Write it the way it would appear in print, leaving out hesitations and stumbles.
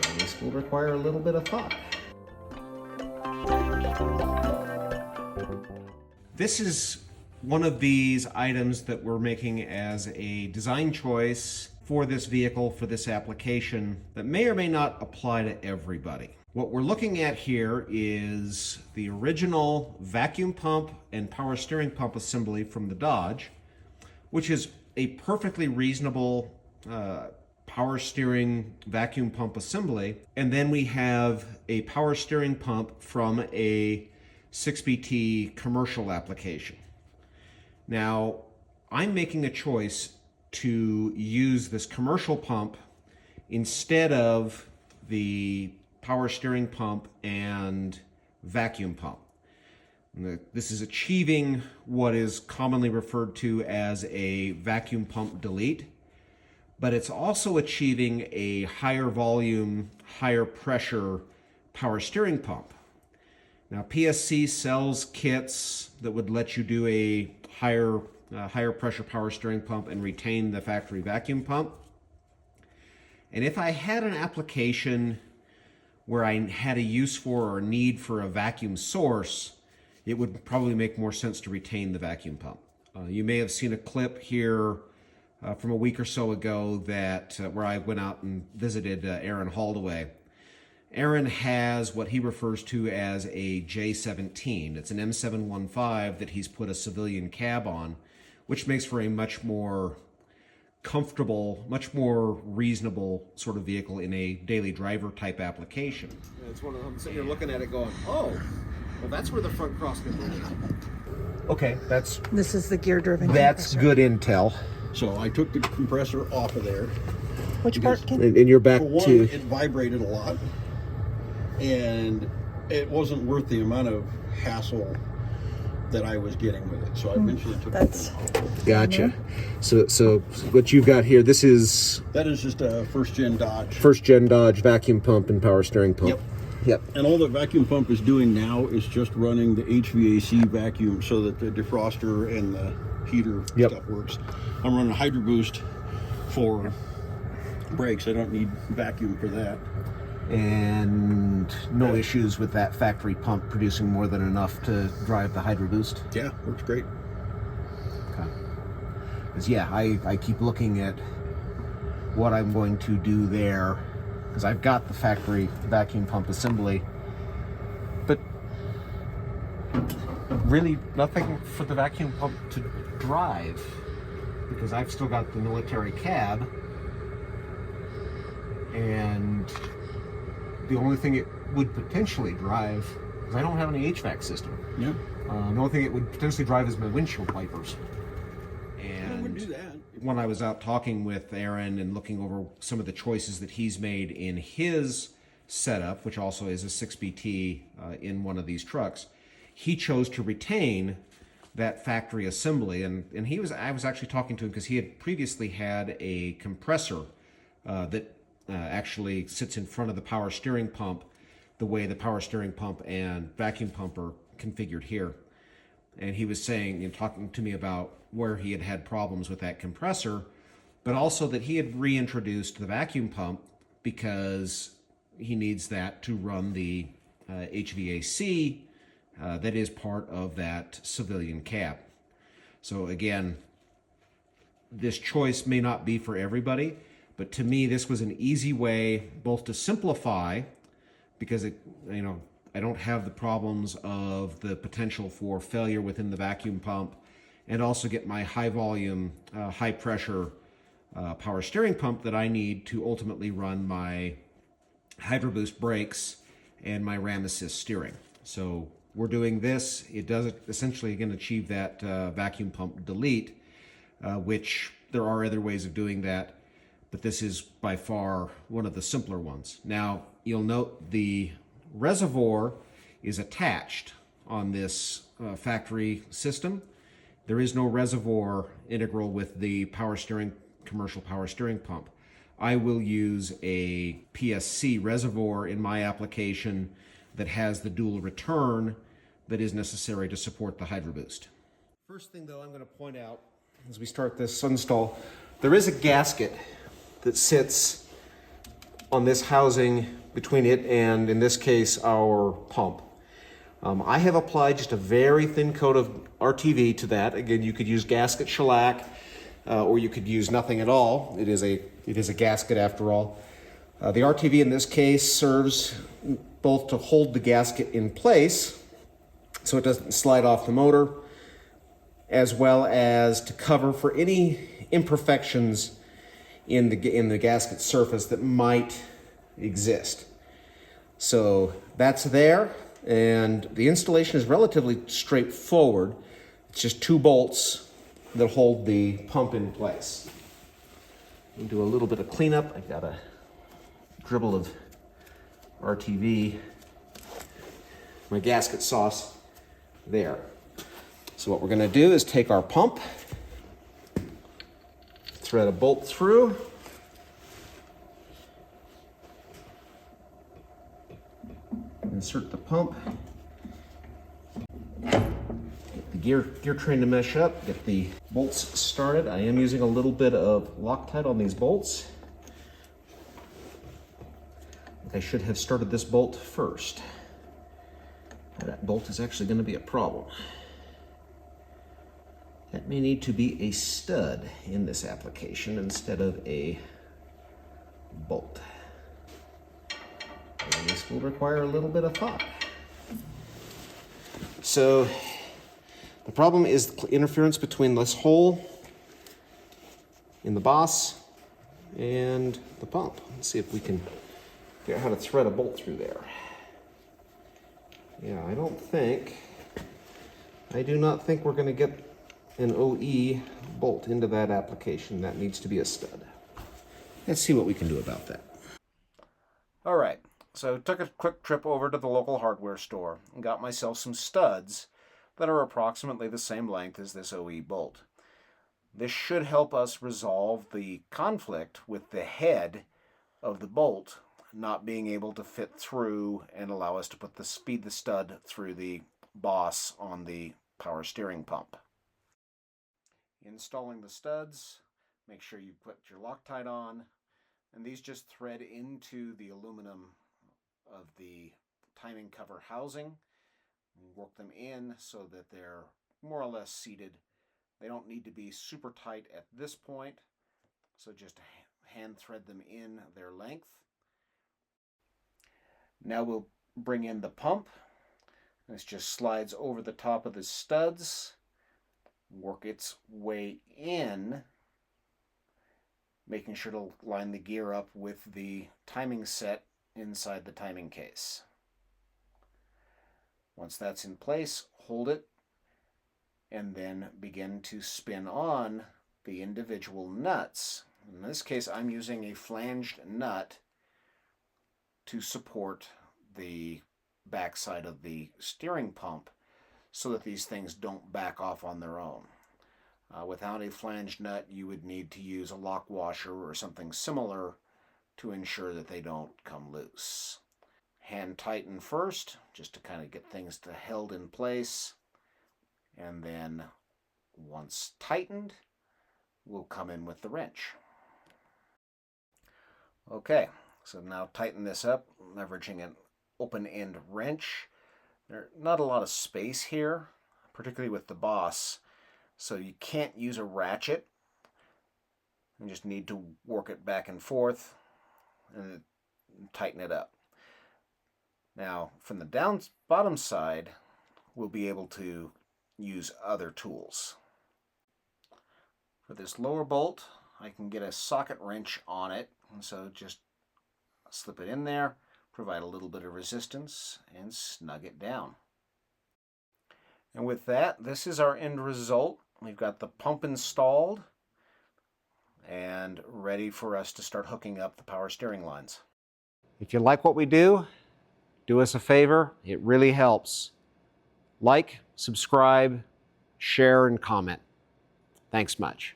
And this will require a little bit of thought. This is one of these items that we're making as a design choice for this vehicle, for this application, that may or may not apply to everybody. What we're looking at here is the original vacuum pump and power steering pump assembly from the Dodge, which is a perfectly reasonable power steering vacuum pump assembly. And then we have a power steering pump from a 6BT commercial application. Now, I'm making a choice to use this commercial pump instead of the power steering pump and vacuum pump. This is achieving what is commonly referred to as a vacuum pump delete, but it's also achieving a higher volume, higher pressure power steering pump. Now, PSC sells kits that would let you do a higher pressure power steering pump and retain the factory vacuum pump. And if I had an application where I had a use for or need for a vacuum source, it would probably make more sense to retain the vacuum pump. You may have seen a clip here from a week or so ago that where I went out and visited Aaron Holdaway. Aaron has what he refers to as a J17. It's an M715 that he's put a civilian cab on, which makes for a much more comfortable, much more reasonable sort of vehicle in a daily driver type application. Yeah, it's one of them sitting here looking at it going, oh, well, that's where the front cross can go. Okay, this is the gear driven. That's good intel. So I took the compressor off of there. Which part can? And you're back For one, to it vibrated a lot, and it wasn't worth the amount of hassle that I was getting with it. So I eventually took it. Gotcha. So what you've got here, that is just a first gen Dodge vacuum pump and power steering pump. Yep. And all the vacuum pump is doing now is just running the HVAC vacuum so that the defroster and the heater stuff works. I'm running a Hydro Boost for brakes. I don't need vacuum for that. And no issues with that factory pump producing more than enough to drive the Hydro Boost? Yeah, works great. Okay. Because I keep looking at what I'm going to do there, because I've got the factory vacuum pump assembly, but really nothing for the vacuum pump to drive, because I've still got the military cab, and the only thing it would potentially drive, because I don't have any HVAC system. Yeah. The only thing it would potentially drive is my windshield wipers. And would do that. When I was out talking with Aaron and looking over some of the choices that he's made in his setup, which also is a 6BT in one of these trucks, he chose to retain that factory assembly. And I was actually talking to him because he had previously had a compressor that actually sits in front of the power steering pump, the way the power steering pump and vacuum pump are configured here. And he was saying and talking to me about where he had had problems with that compressor, but also that he had reintroduced the vacuum pump because he needs that to run the HVAC that is part of that civilian cab. So again, this choice may not be for everybody, but to me, this was an easy way both to simplify, because I don't have the problems of the potential for failure within the vacuum pump, and also get my high volume, high pressure power steering pump that I need to ultimately run my Hydro Boost brakes and my Ram Assist steering. So we're doing this. It does essentially again achieve that vacuum pump delete, which there are other ways of doing that, but this is by far one of the simpler ones. Now, you'll note the reservoir is attached on this factory system. There is no reservoir integral with the commercial power steering pump. I will use a PSC reservoir in my application that has the dual return that is necessary to support the Hydro Boost. First thing though I'm going to point out as we start this install, there is a gasket that sits on this housing between it and, in this case, our pump. I have applied just a very thin coat of RTV to that. Again, you could use gasket shellac, or you could use nothing at all. It is a gasket after all. The RTV in this case serves both to hold the gasket in place so it doesn't slide off the motor, as well as to cover for any imperfections in the gasket surface that might exist. So that's there, and the installation is relatively straightforward. It's just 2 bolts that hold the pump in place. We'll do a little bit of cleanup. I've got a dribble of RTV, my gasket sauce there. So what we're going to do is take our pump, thread a bolt through, insert the pump, get the gear train to mesh up, get the bolts started. I am using a little bit of Loctite on these bolts. I should have started this bolt first. That bolt is actually going to be a problem. That may need to be a stud in this application instead of a bolt. And this will require a little bit of thought. So the problem is the interference between this hole in the boss and the pump. Let's see if we can figure out how to thread a bolt through there. Yeah, I do not think we're going to get an OE bolt into that application. That needs to be a stud. Let's see what we can do about that. All right, so took a quick trip over to the local hardware store and got myself some studs that are approximately the same length as this OE bolt. This should help us resolve the conflict with the head of the bolt not being able to fit through and allow us to feed the stud through the boss on the power steering pump. Installing the studs, make sure you put your Loctite on, and these just thread into the aluminum of the timing cover housing. Work them in so that they're more or less seated. They don't need to be super tight at this point, so just hand thread them in their length. Now we'll bring in the pump. This just slides over the top of the studs, work its way in, making sure to line the gear up with the timing set inside the timing case. Once that's in place, hold it, and then begin to spin on the individual nuts. In this case, I'm using a flanged nut to support the backside of the steering pump so that these things don't back off on their own. Without a flanged nut, you would need to use a lock washer or something similar to ensure that they don't come loose. Hand tighten first, just to kind of get things held in place, and then once tightened, we'll come in with the wrench. Okay, so now tighten this up, leveraging an open-end wrench. There's not a lot of space here, particularly with the boss, so you can't use a ratchet. You just need to work it back and forth and tighten it up. Now, from the bottom side, we'll be able to use other tools. For this lower bolt, I can get a socket wrench on it, and so just slip it in there, provide a little bit of resistance, and snug it down. And with that, this is our end result. We've got the pump installed and ready for us to start hooking up the power steering lines. If you like what we do us a favor. It really helps. Like, subscribe, share, and comment. Thanks much.